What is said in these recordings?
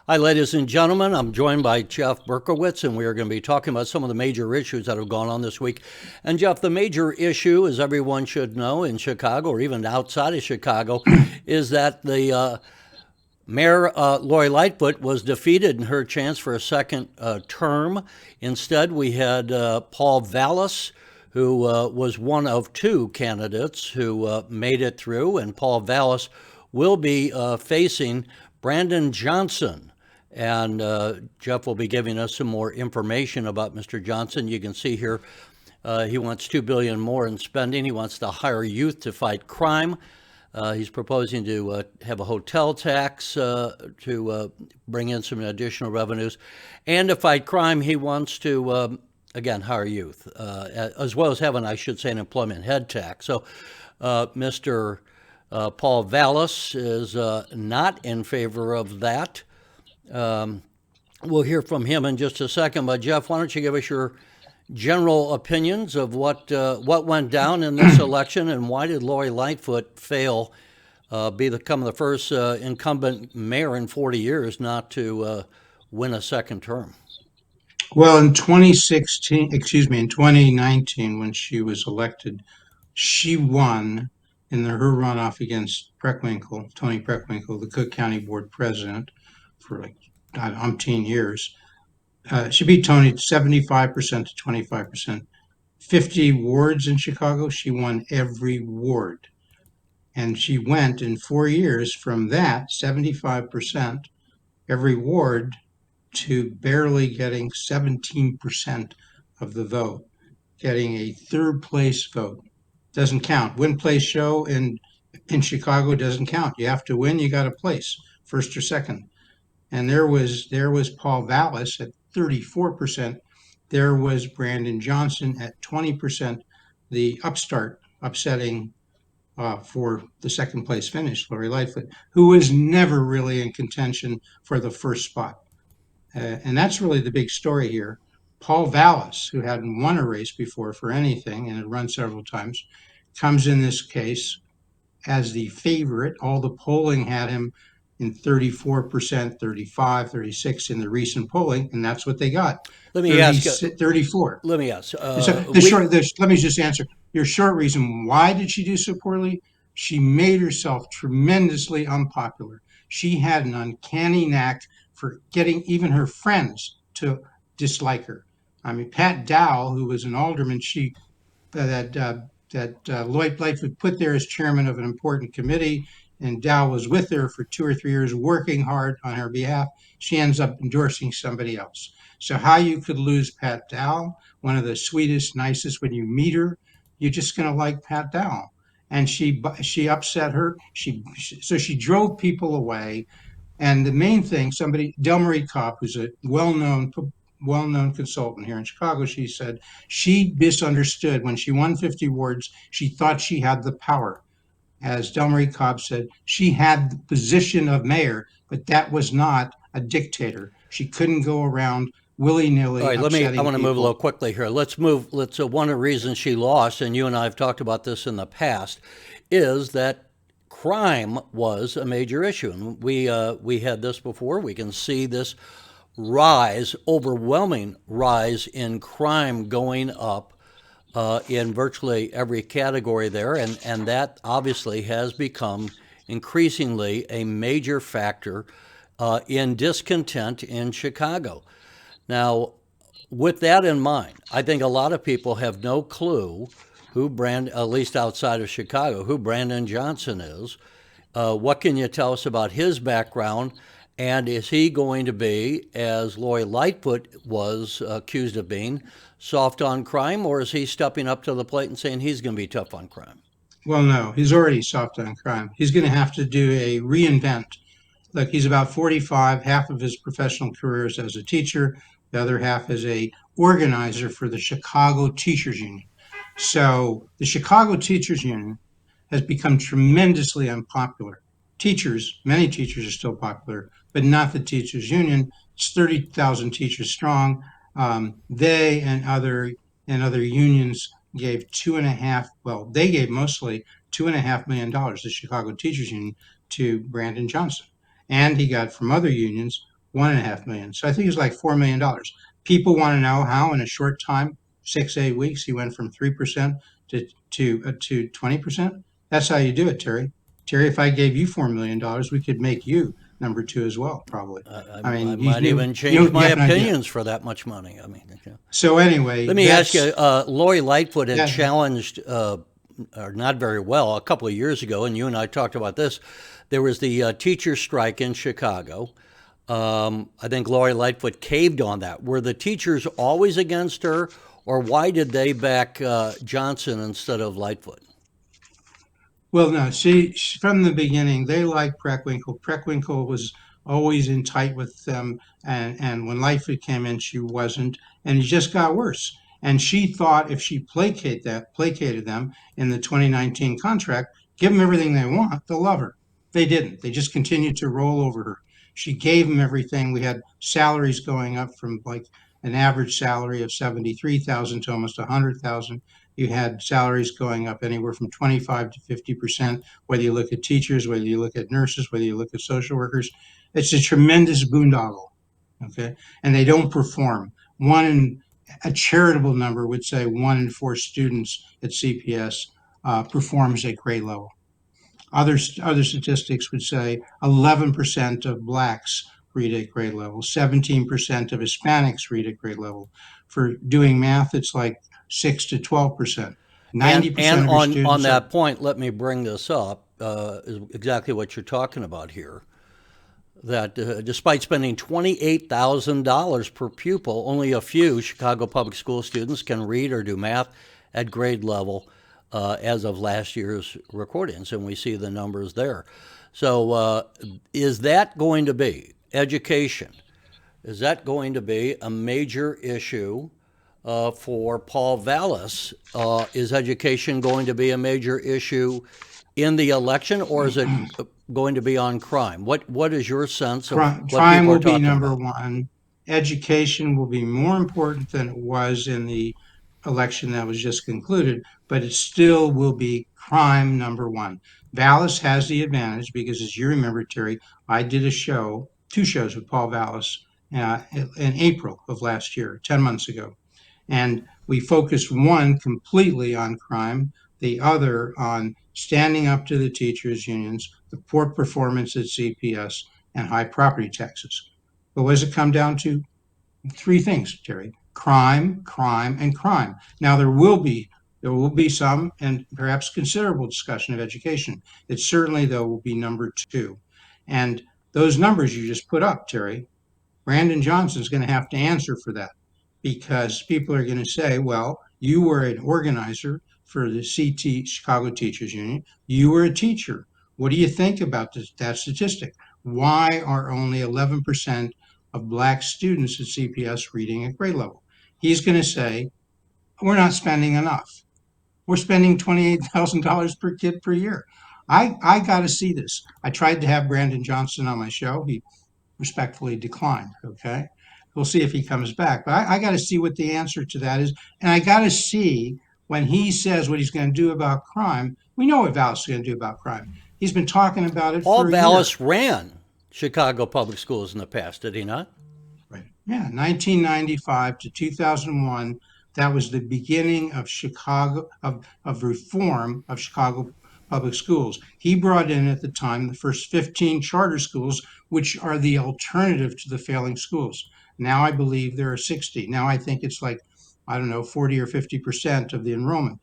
Hi, ladies and gentlemen. I'm joined by Jeff Berkowitz, and we are going to be talking about some of the major issues that have gone on this week. And Jeff, the major issue, as everyone should know in Chicago or even outside of Chicago, is that the Mayor Lori Lightfoot was defeated in her chance for a second term. Instead, we had Paul Vallas, who was one of two candidates who made it through, and Paul Vallas will be facing Brandon Johnson. And Jeff will be giving us some more information about Mr. Johnson. You can see here he wants $2 billion more in spending. He wants to hire youth to fight crime. He's proposing to have a hotel tax to bring in some additional revenues. And to fight crime, he wants to, again, hire youth, as well as having, I should say, an employment head tax. So Mr. Paul Vallas is not in favor of that. We'll hear from him in just a second. But, Jeff, why don't you give us your general opinions of what went down in this election, and why did Lori Lightfoot fail, become the first incumbent mayor in 40 years not to win a second term? Well, in 2019, when she was elected, she won in her runoff against Tony Preckwinkle, the Cook County Board President for like umpteen years. She beat Tony 75% to 25%. 50 wards in Chicago, she won every ward. And she went in 4 years from that 75% every ward to barely getting 17% of the vote, getting a third place vote. Doesn't count. Win place show in Chicago doesn't count. You have to win, you got a place, first or second. And there was Paul Vallas at 34%. There was Brandon Johnson at 20%, the upstart upsetting for the second place finish, Lori Lightfoot, who was never really in contention for the first spot. And that's really the big story here. Paul Vallas, who hadn't won a race before for anything and had run several times, comes in this case as the favorite. All the polling had him in 34%, 35, 36 in the recent polling, and that's what they got. Let me 30, ask. 34. Let me ask. So let me just answer your short reason. Why did she do so poorly? She made herself tremendously unpopular. She had an uncanny knack for getting even her friends to dislike her. I mean, Pat Dowell, who was an alderman, that Lloyd Lightfoot put there as chairman of an important committee, and Dow was with her for 2 or 3 years working hard on her behalf. She ends up endorsing somebody else. So how you could lose Pat Dow, one of the sweetest, nicest, when you meet her, you're just going to like Pat Dow. And she upset her. So she drove people away. And the main thing, Delmarie Kopp, who's a well-known consultant here in Chicago, she said she misunderstood when she won 50 wards. She thought she had the power. As Delmarie Cobb said, she had the position of mayor, but that was not a dictator. She couldn't go around All willy-nilly right, I upsetting want to move a little people. quickly here. Let's move. One of the reasons she lost, and you and I have talked about this in the past, is that crime was a major issue. And we had this before. We can see this rise, overwhelming rise in crime going up in virtually every category there, and that obviously has become increasingly a major factor in discontent in Chicago. Now, with that in mind, I think a lot of people have no clue at least outside of Chicago, who Brandon Johnson is. What can you tell us about his background? And is he going to be, as Lori Lightfoot was accused of being, soft on crime, or is he stepping up to the plate and saying he's going to be tough on crime? Well, no, he's already soft on crime. He's going to have to do a reinvent. Look, he's about 45. Half of his professional career is as a teacher. The other half is a organizer for the Chicago Teachers Union. So the Chicago Teachers Union has become tremendously unpopular. Many teachers are still popular, but not the teachers union. It's 30,000 teachers strong. They and other unions gave two and a half. Well, they gave mostly $2.5 million, the Chicago Teachers Union, to Brandon Johnson, and he got from other unions 1.5 million. So I think it's like $4 million. People want to know how in a short time, 6 8 weeks, he went from 3% to 20%. That's how you do it, Terry. Terry, if I gave you $4 million, we could make you number two as well, probably. I I mean, might even change you my have an idea. opinions for that much money. I mean, So anyway, let me ask you, Lori Lightfoot had that challenged, or not very well, a couple of years ago, and you and I talked about this. There was the teacher strike in Chicago. I think Lori Lightfoot caved on that. Were the teachers always against her, or why did they back Johnson instead of Lightfoot? Well, no, from the beginning, they liked Preckwinkle. Preckwinkle was always in tight with them, and when Lightfoot came in, she wasn't, and it just got worse. And she thought if she placated them in the 2019 contract, give them everything they want, they'll love her. They didn't. They just continued to roll over her. She gave them everything. We had salaries going up from like an average salary of 73,000 to almost 100,000. You had salaries going up anywhere from 25 to 50%, whether you look at teachers, whether you look at nurses, whether you look at social workers. It's a tremendous boondoggle. Okay. And they don't perform. A charitable number would say 1 in 4 students at CPS performs at grade level. Other statistics would say 11% of blacks read at grade level, 17% of Hispanics read at grade level. For doing math, it's like 6 to 12%. And 90% of your on students are that point, let me bring this up. Is exactly what you're talking about here. That despite spending $28,000 per pupil, only a few Chicago public school students can read or do math at grade level as of last year's recordings, and we see the numbers there. So, is that going to be education? Is that going to be a major issue for Paul Vallas? Is education going to be a major issue in the election, or is it going to be on crime? What is your sense of what crime people are will be talking number about? one. Education will be more important than it was in the election that was just concluded, but it still will be crime number one. Vallas has the advantage because, as you remember, Terry, I did two shows with Paul Vallas in April of last year, 10 months ago. And we focused one completely on crime, the other on standing up to the teachers' unions, the poor performance at CPS, and high property taxes. But what does it come down to? Three things, Terry: crime, crime, and crime. Now there will be some and perhaps considerable discussion of education. It certainly, though, will be number two. And those numbers you just put up, Terry, Brandon Johnson's going to have to answer for that because people are going to say, well, you were an organizer for the Chicago Teachers Union. You were a teacher. What do you think about that statistic? Why are only 11% of black students at CPS reading at grade level? He's going to say, we're not spending enough. We're spending $28,000 per kid per year. I got to see this. I tried to have Brandon Johnson on my show. He respectfully declined. Okay. We'll see if he comes back. But I got to see what the answer to that is. And I got to see when he says what he's going to do about crime. We know what Val's going to do about crime. He's been talking about it Paul for a year. Vallas ran Chicago public schools in the past, did he not? Right. Yeah. 1995 to 2001. That was the beginning of reform of Chicago public schools. He brought in at the time the first 15 charter schools, which are the alternative to the failing schools. Now I believe there are 60. Now I think it's like, I don't know, 40 or 50% of the enrollment.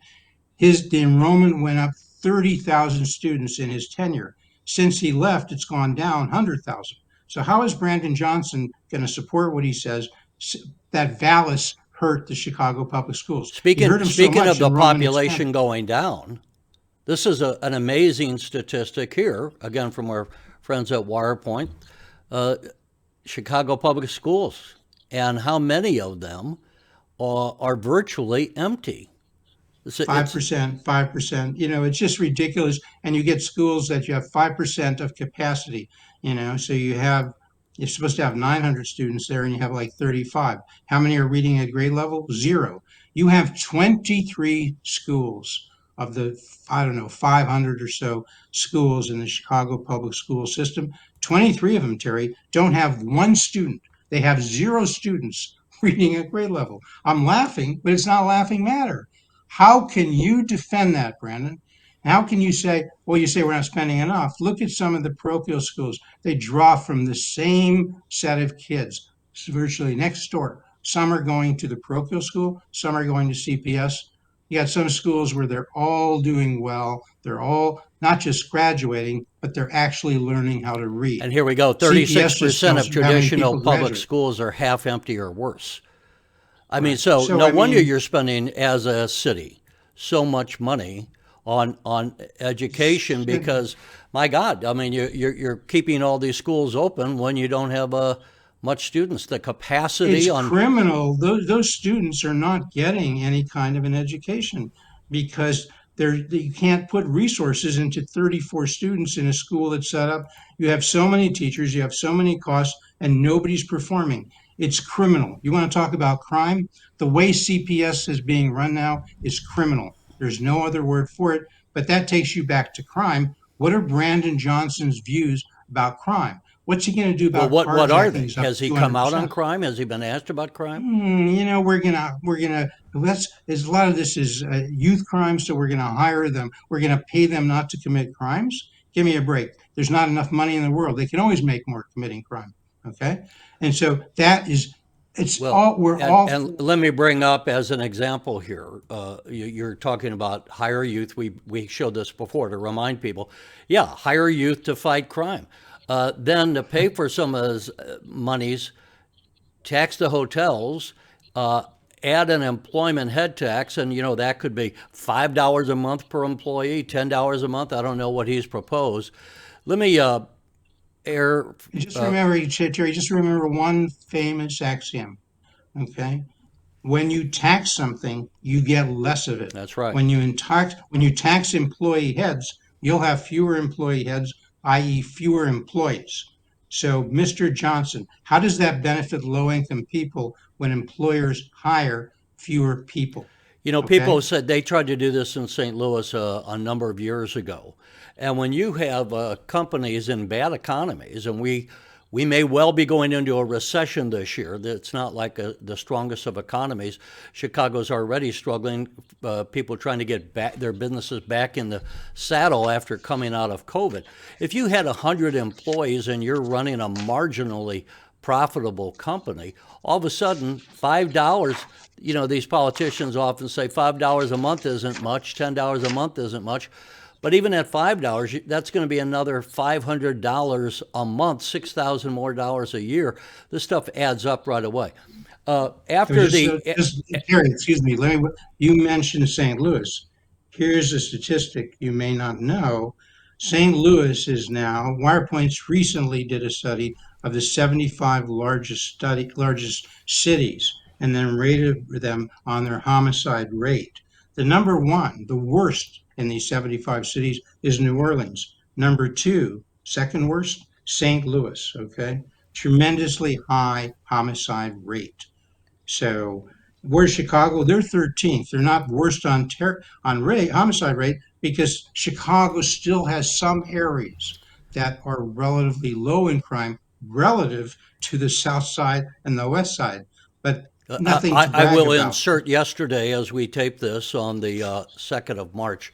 The enrollment went up 30,000 students in his tenure. Since he left, it's gone down 100,000. So how is Brandon Johnson going to support what he says that Vallas hurt the Chicago public schools? He hurt them so Speaking of much the enrollment expanded. population going down, this is an amazing statistic here, again from our friends at Wirepoint, uh, Chicago public schools, and how many of them are virtually empty. Five It's percent, 5%. It's just ridiculous. And you get schools that you have 5% of capacity. So you're supposed to have 900 students there, and you have like 35. How many are reading at grade level? Zero. You have 23 schools of the, I don't know, 500 or so schools in the Chicago public school system. 23 of them, Terry, don't have one student. They have zero students reading at grade level. I'm laughing, but it's not laughing matter. How can you defend that, Brandon? How can you say, well, you say we're not spending enough? Look at some of the parochial schools. They draw from the same set of kids, virtually next door. Some are going to the parochial school, some are going to CPS. You got some schools where they're all doing well. They're all not just graduating, but they're actually learning how to read. And here we go. CPS just 36% don't of have any traditional people public graduate. schools are half empty or worse. I mean, Right. so So no I wonder mean, you're spending as a city so much money on education because, my God, I mean, you're keeping all these schools open when you don't have much students. The it's capacity on criminal. Those students are not getting any kind of an education because you can't put resources into 34 students in a school that's set up. You have so many teachers, you have so many costs, and nobody's performing. It's criminal. You want to talk about crime? The way CPS is being run now is criminal. There's no other word for it, but that takes you back to crime. What are Brandon Johnson's views about crime? What's he going to do well, about what are carjacking? they? Is up Has he two come hundred out on percent. crime? Has he been asked about crime? We're gonna that's there's a lot of this is youth crime, so we're gonna hire them. We're gonna pay them not to commit crimes. Give me a break. There's not enough money in the world. They can always make more committing crime. Okay, and so that is it's Well, all we're and, all and for. let me bring up as an example here. You're talking about hire youth. We showed this before to remind people. Yeah, hire youth to fight crime. Then to pay for some of those monies, tax the hotels, uh, add an employment head tax, and that could be $5 a month per employee, $10 a month. I don't know what he's proposed. Let me air. Just remember, Terry. Just remember one famous axiom. Okay, when you tax something, you get less of it. That's right. When you tax employee heads, you'll have fewer employee heads, i.e., fewer employees. So, Mr. Johnson, how does that benefit low income people when employers hire fewer people? People Okay. said they tried to do this in St. Louis a number of years ago. And when you have companies in bad economies, and we may well be going into a recession this year. It's not like the strongest of economies. Chicago's already struggling. People trying to get back their businesses back in the saddle after coming out of COVID. If you had 100 employees and you're running a marginally profitable company, all of a sudden $5, these politicians often say $5 a month isn't much, $10 a month isn't much. But even at $5, that's going to be another $500 a month, $6,000 more dollars a year. This stuff adds up right away. It was After just, the just Terry, excuse me. You mentioned St. Louis. Here's a statistic you may not know. St. Louis is now, WirePoints recently did a study of the 75 largest cities and then rated them on their homicide rate. The number one, the worst in these 75 cities is New Orleans. Number two, second worst, St. Louis, okay? Tremendously high homicide rate. So where's Chicago? They're 13th. They're not worst on rate homicide rate because Chicago still has some areas that are relatively low in crime relative to the south side and the west side, but nothing to I brag will about. insert yesterday as we tape this on the 2nd of March.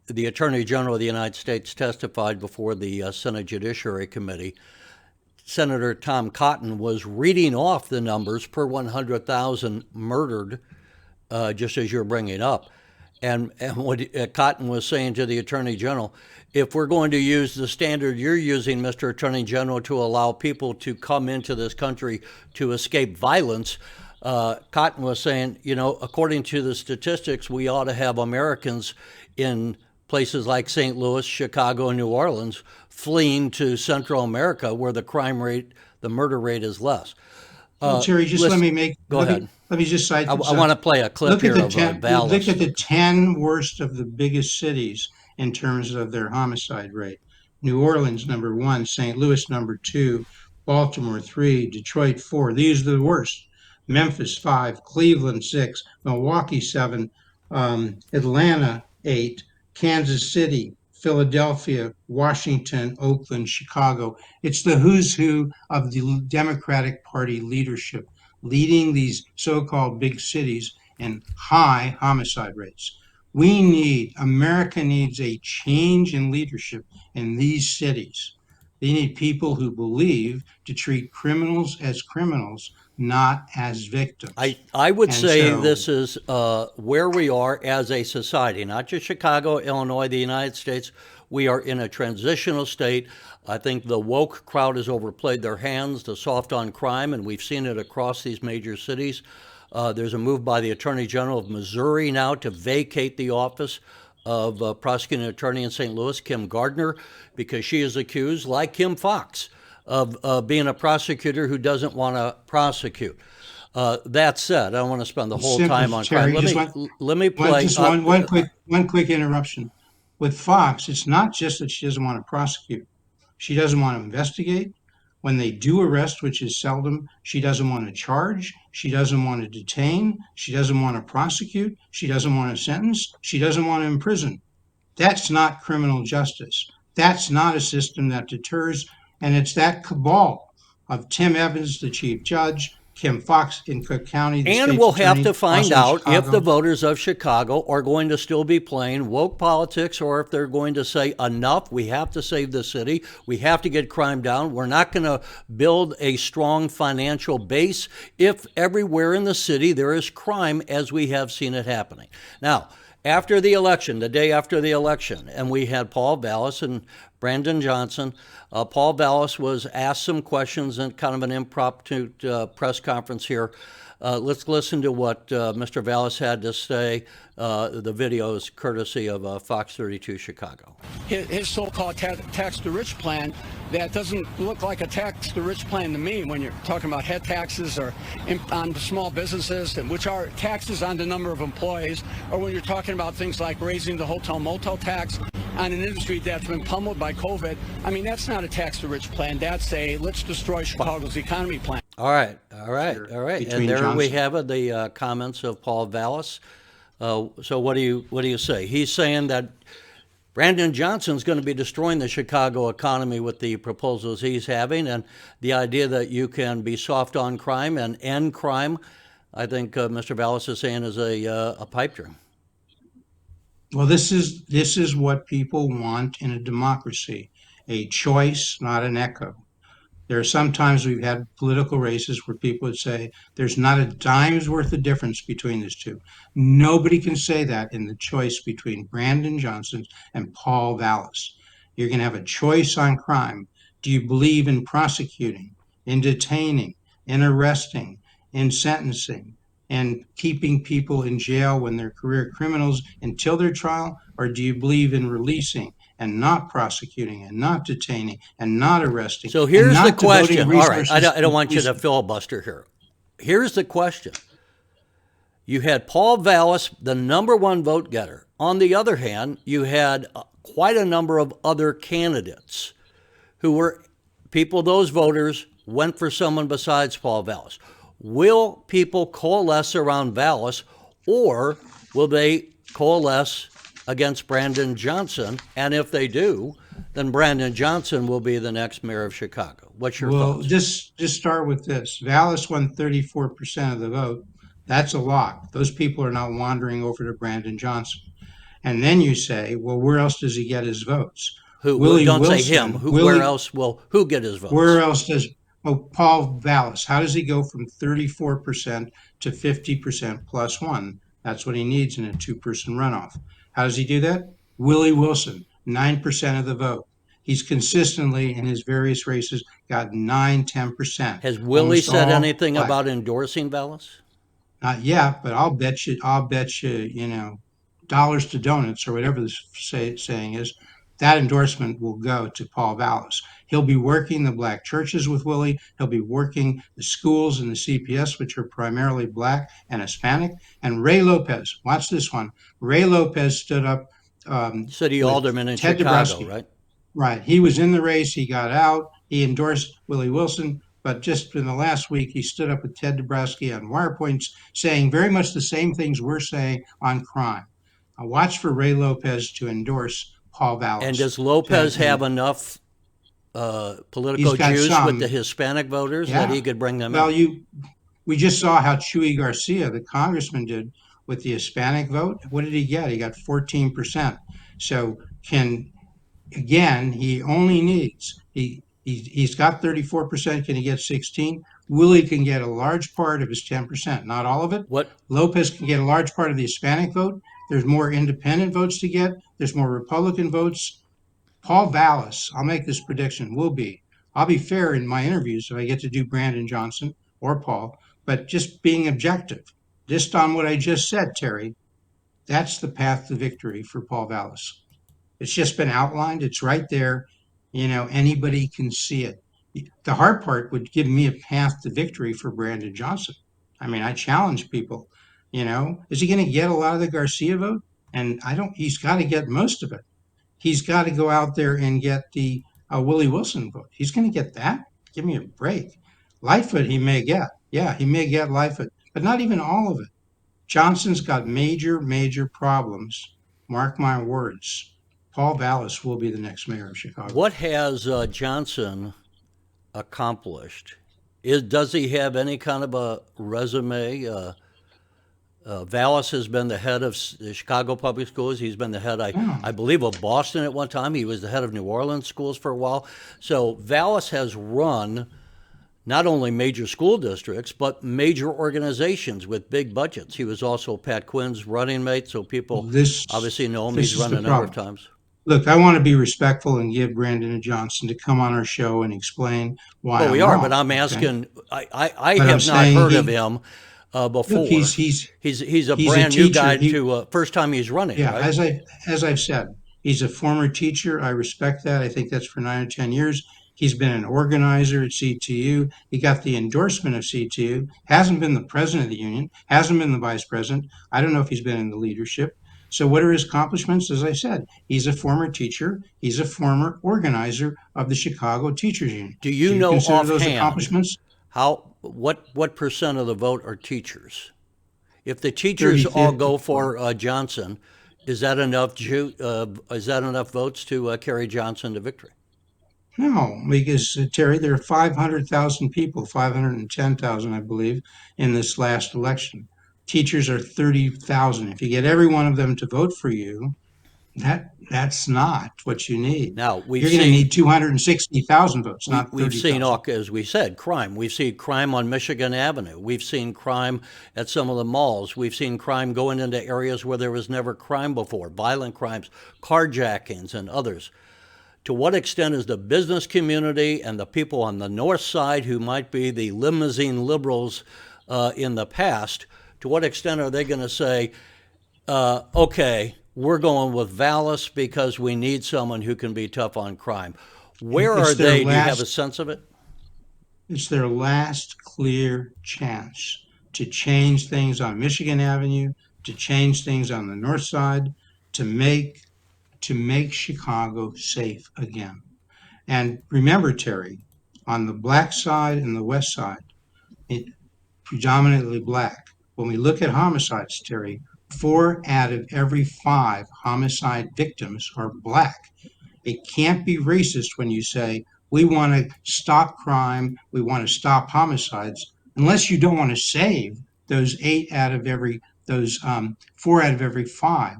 The Attorney General of the United States testified before the Senate Judiciary Committee. Senator Tom Cotton was reading off the numbers per 100,000 murdered, just as you're bringing up. And what Cotton was saying to the Attorney General, if we're going to use the standard you're using, Mr. Attorney General, to allow people to come into this country to escape violence, Cotton was saying, according to the statistics, we ought to have Americans in places like St. Louis, Chicago, and New Orleans fleeing to Central America where the crime rate, the murder rate is less. Well, Terry, just let Listen, me make go ahead. let me just cite. I want to play a clip Look at here the of 10. Look Vallas. at the 10 worst of the biggest cities in terms of their homicide rate. New Orleans number one, St. Louis number two, Baltimore three, Detroit four. These are the worst. Memphis five, Cleveland six, Milwaukee seven, Atlanta eight, Kansas City Philadelphia, Washington, Oakland, Chicago. It's the who's who of the Democratic Party leadership leading these so-called big cities and high homicide rates. America needs a change in leadership in these cities. They need people who believe to treat criminals as criminals, not as victims. I would And say so, this is where we are as a society, not just Chicago, Illinois, the United States. We are in a transitional state. I think the woke crowd has overplayed their hands, the soft on crime, and we've seen it across these major cities. There's a move by the Attorney General of Missouri now to vacate the office of prosecuting attorney in St. Louis, Kim Gardner, because she is accused, like Kim Foxx, of being a prosecutor who doesn't want to prosecute. That said, I don't want to spend the whole simple, time on crime. Terry, Let me play. one quick interruption. With Fox, it's not just that she doesn't want to prosecute. She doesn't want to investigate. When they do arrest, which is seldom, she doesn't want to charge. She doesn't want to detain. She doesn't want to prosecute. She doesn't want to sentence. She doesn't want to imprison. That's not criminal justice. That's not a system that deters. And it's that cabal of Tim Evans, the chief judge, Kim Foxx in Cook County, the And state's we'll have attorney, to find also in out if the Chicago. voters of Chicago are going to still be playing woke politics or if they're going to say, enough, we have to save the city, we have to get crime down, we're not going to build a strong financial base if everywhere in the city there is crime as we have seen it happening. Now, after the election, the day after the election, and we had Paul Vallas and Brandon Johnson. Paul Vallas was asked some questions in kind of an impromptu press conference here. Let's listen to what Mr. Vallas had to say. The video is courtesy of Fox 32 Chicago. His so-called tax the rich plan, that doesn't look like a tax the rich plan to me when you're talking about head taxes or on small businesses, which are taxes on the number of employees, or when you're talking about things like raising the hotel motel tax on an industry that's been pummeled by COVID. I mean, that's not a tax the rich plan. That's a let's destroy Chicago's economy plan. All right. And there we have it, the comments of Paul Vallas. So what do you say? He's saying that Brandon Johnson's going to be destroying the Chicago economy with the proposals he's having, and the idea that you can be soft on crime and end crime, I think Mr. Vallas is saying is a pipe dream. Well, this is what people want in a democracy, a choice, not an echo. There are sometimes we've had political races where people would say there's not a dime's worth of difference between these two. Nobody can say that in the choice between Brandon Johnson and Paul Vallas. You're going to have a choice on crime. Do you believe in prosecuting, in detaining, in arresting, in sentencing, and keeping people in jail when they're career criminals until their trial? Or do you believe in releasing and not prosecuting and not detaining and not arresting? So here's the question. All right, I don't want you to police? filibuster here. Here's the question. You had Paul Vallas, the number one vote getter. On the other hand, you had quite a number of other candidates who were people, those voters went for someone besides Paul Vallas. Will people coalesce around Vallas, or will they coalesce against Brandon Johnson? And if they do, then Brandon Johnson will be the next mayor of Chicago. What's your Well, thoughts? just start with this. Vallis won 34% of the vote. That's a lock. Those people are not wandering over to Brandon Johnson. And then you say, well, where else does he get his votes? Who? Willie Don't say him. Wilson. Where else will who get his votes? Where else does Paul Vallas? How does he go from 34% to 50% plus one? That's what he needs in a two-person runoff. How does he do that? Willie Wilson, 9% of the vote. He's consistently in his various races got 9-10%. Has Willie Almost said all anything black. about endorsing Vallas? Not yet, but I'll bet you, dollars to donuts or whatever the saying is, that endorsement will go to Paul Vallas. He'll be working the black churches with Willie. He'll be working the schools and the CPS, which are primarily black and Hispanic. And Ray Lopez, watch this one. Ray Lopez stood up City with alderman in Ted Chicago, Dabrowski. right? Right. He was in the race. He got out. He endorsed Willie Wilson. But just in the last week, he stood up with Ted Dabrowski on wire points, saying very much the same things we're saying on crime. Watch for Ray Lopez to endorse Paul Vallas. And does Lopez have And enough he's political got juice with the some, Hispanic voters that yeah. he could bring them Well, in? we just saw how Chuy Garcia, the congressman, did with the Hispanic vote. What did he get? He got 14%. So can again, he only needs he's got 34%. Can he get 16? Willie can get a large part of his 10%, not all of it. What Lopez can get a large part of the Hispanic vote. There's more independent votes to get. There's more Republican votes. Paul Vallas, I'll make this prediction, will be. I'll be fair in my interviews if I get to do Brandon Johnson or Paul, but just being objective, just on what I just said, Terry, that's the path to victory for Paul Vallas. It's just been outlined. It's right there. Anybody can see it. The hard part would give me a path to victory for Brandon Johnson. I mean, I challenge people. Is he going to get a lot of the Garcia vote? And I don't. He's got to get most of it. He's got to go out there and get the Willie Wilson vote. He's going to get that. Give me a break. Lightfoot, he may get. Yeah, he may get Lightfoot, but not even all of it. Johnson's got major, major problems. Mark my words. Paul Vallas will be the next mayor of Chicago. what has Johnson accomplished? Does he have any kind of a resume? Vallas has been the head of the Chicago Public Schools. He's been the head, Yeah. I believe, of Boston at one time. He was the head of New Orleans schools for a while. So Vallas has run not only major school districts, but major organizations with big budgets. He was also Pat Quinn's running mate, so people This obviously know him. this He's is run the a number of problem. times. Look, I want to be respectful and give Brandon Johnson to come on our show and explain why Well, I'm we are, wrong. but I'm Okay? asking. I But I'm have not saying heard of him before. look, he's He's a he's a brand new teacher. guy to first time he's running, Yeah, right? as I've said, he's a former teacher. I respect that. I think that's for 9 or 10 years. He's been an organizer at CTU. He got the endorsement of CTU. Hasn't been the president of the union. Hasn't been the vice president. I don't know if he's been in the leadership. So what are his accomplishments? As I said, he's a former teacher. He's a former organizer of the Chicago Teachers Union. Do you Do you know consider those offhand accomplishments? what percent of the vote are teachers? If the teachers all 35th. go for Johnson, is that enough? Is that enough votes to carry Johnson to victory? No, because Terry, there are 500,000 people, 510,000, I believe, in this last election. Teachers are 30,000. If you get every one of them to vote for you, that's not what you need. Now You're going to need 260,000 votes, not we've seen, 30,000. as we said, crime. We've seen crime on Michigan Avenue. We've seen crime at some of the malls. We've seen crime going into areas where there was never crime before, violent crimes, carjackings, and others. To what extent is the business community and the people on the north side who might be the limousine liberals in the past, to what extent are they going to say, okay, we're going with Vallas because we need someone who can be tough on crime? Where It's are their they? Do you have a last sense of it? it's their last clear chance to change things on Michigan Avenue, to change things on the north side, to make Chicago safe again. And remember, Terry, on the black side and the west side, it predominantly black. When we look at homicides, Terry, 4 out of every 5 homicide victims are black. It can't be racist when you say we want to stop crime, we want to stop homicides, unless you don't want to save those 4 out of every 5,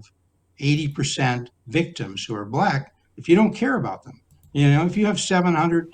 80% victims who are black. If you don't care about them, if you have 700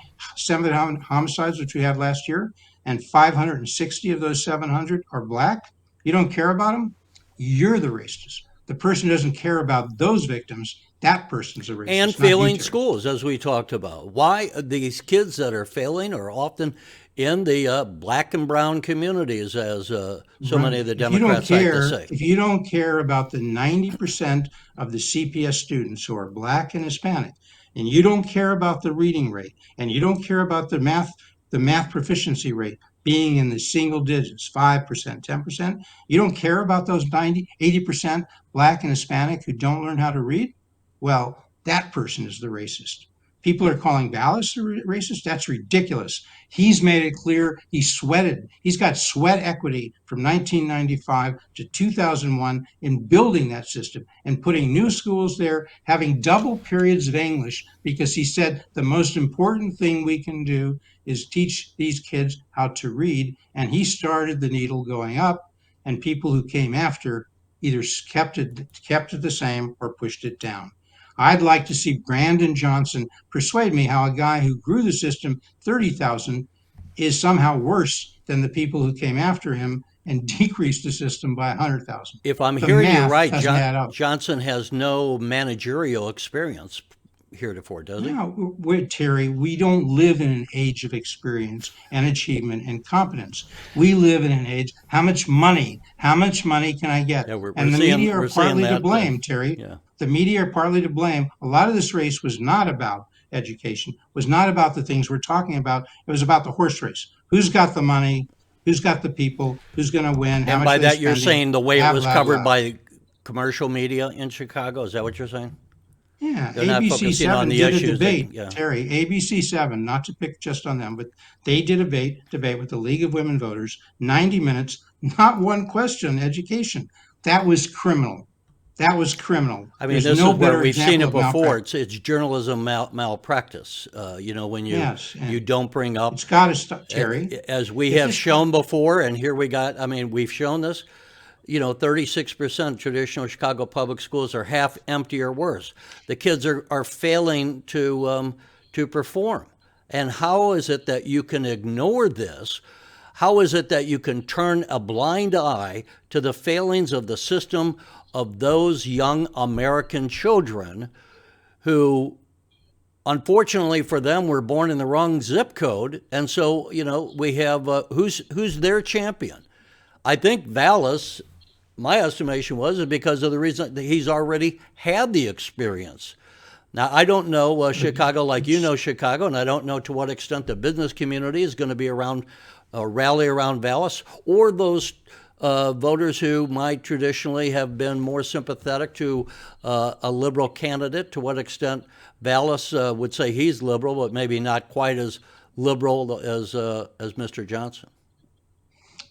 homicides, which we had last year, and 560 of those 700 are black, you don't care about them. You're the racist. The person who doesn't care about those victims, that person's a racist. And not you, failing Terry. schools, as we talked about. Why these kids that are failing are often in the black and brown communities, as so many of the Democrats like to say. If you don't care about the 90% of the CPS students who are black and Hispanic, and you don't care about the reading rate, and you don't care about the math proficiency rate being in the single digits, 5%, 10%, you don't care about those 80% black and Hispanic who don't learn how to read, well, that person is the racist. People are calling Vallas a racist. That's ridiculous. He's made it clear. He sweated. He's got sweat equity from 1995 to 2001 in building that system and putting new schools there, having double periods of English, because he said the most important thing we can do is teach these kids how to read. And he started the needle going up, and people who came after either kept it the same or pushed it down. I'd like to see Brandon Johnson persuade me how a guy who grew the system 30,000 is somehow worse than the people who came after him and decreased the system by 100,000. If I'm The hearing you math right, doesn't add up. Johnson has no managerial experience heretofore, does he? No, Terry, we don't live in an age of experience and achievement and competence. We live in an age, how much money can I get? Yeah, we're And the seeing media we're are seeing partly to that. blame, Terry. Yeah. The media are partly to blame. A lot of this race was not about education, was not about the things we're talking about. It was about the horse race. Who's got the money? Who's got the people? Who's going to win? How And much by are they that, you're spending? saying the way it Blah, was blah, covered blah. by commercial media in Chicago. Is that what you're saying? Yeah, They're not focusing on ABC7 the did a issues. debate, Yeah. Terry. ABC7, not to pick just on them, but they did a debate with the League of Women Voters, 90 minutes, not one question, education. That was criminal. That was criminal. I mean, There's this no is where better we've seen example it of before. malpractice. It's journalism malpractice. When Yes, you and don't bring up, it's got to stop, Terry. as we If have this shown before, and here we got. I mean, we've shown this. 36% traditional Chicago public schools are half empty or worse. The kids are failing to perform. And how is it that you can ignore this? How is it that you can turn a blind eye to the failings of the system of those young American children who, unfortunately for them, were born in the wrong zip code? And so, we have who's their champion? I think Vallas, my estimation is because of the reason that he's already had the experience. Now, I don't know Chicago like you know Chicago, and I don't know to what extent the business community is going to be rally around Vallas, or those voters who might traditionally have been more sympathetic to a liberal candidate, to what extent Vallas would say he's liberal, but maybe not quite as liberal as Mr. Johnson.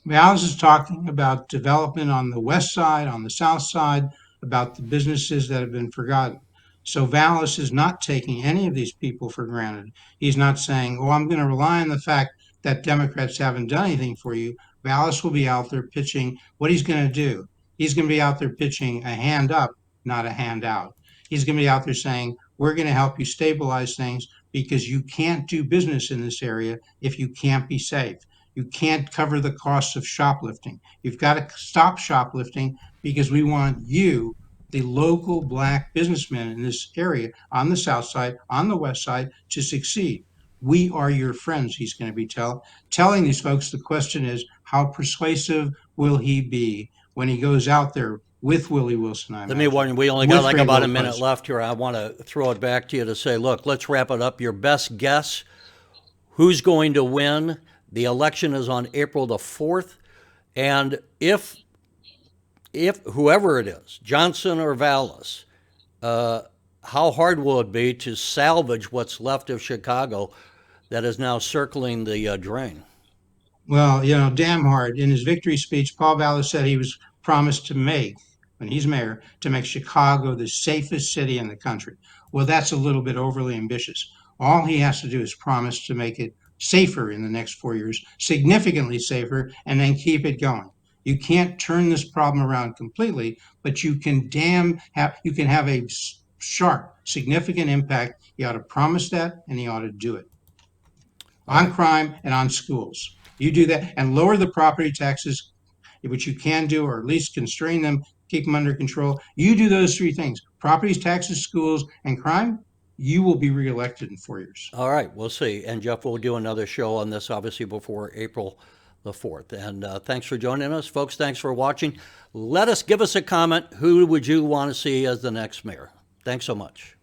Vallas is talking about development on the west side, on the south side, about the businesses that have been forgotten. So Vallas is not taking any of these people for granted. He's not saying, oh, I'm going to rely on the fact that Democrats haven't done anything for you. Vallas will be out there pitching what he's going to do. He's going to be out there pitching a hand up, not a handout. He's going to be out there saying, we're going to help you stabilize things because you can't do business in this area if you can't be safe. You can't cover the costs of shoplifting. You've got to stop shoplifting because we want you, the local black businessmen in this area, on the south side, on the west side, to succeed. We are your friends, he's going to be telling these folks. The question is, how persuasive will he be when he goes out there with Willie Wilson? Let me warn you, we only got like about a minute left here. I want to throw it back to you to say, look, let's wrap it up. Your best guess, who's going to win? The election is on April the 4th, and if whoever it is, Johnson or Vallas, how hard will it be to salvage what's left of Chicago that is now circling the drain? Well, damn hard. In his victory speech, Paul Vallas said he was promised to make, when he's mayor, to make Chicago the safest city in the country. Well, that's a little bit overly ambitious. All he has to do is promise to make it safer in the next 4 years, significantly safer, and then keep it going. You can't turn this problem around completely, but you can have a sharp, significant impact. You ought to promise that, and you ought to do it. On crime and on schools. You do that and lower the property taxes, which you can do, or at least constrain them, keep them under control. You do those three things: property taxes, schools, and crime. You will be reelected in 4 years. All right, we'll see. And Jeff, we'll do another show on this, obviously, before April the 4th. And thanks for joining us, folks. Thanks for watching. Give us a comment. Who would you want to see as the next mayor? Thanks so much.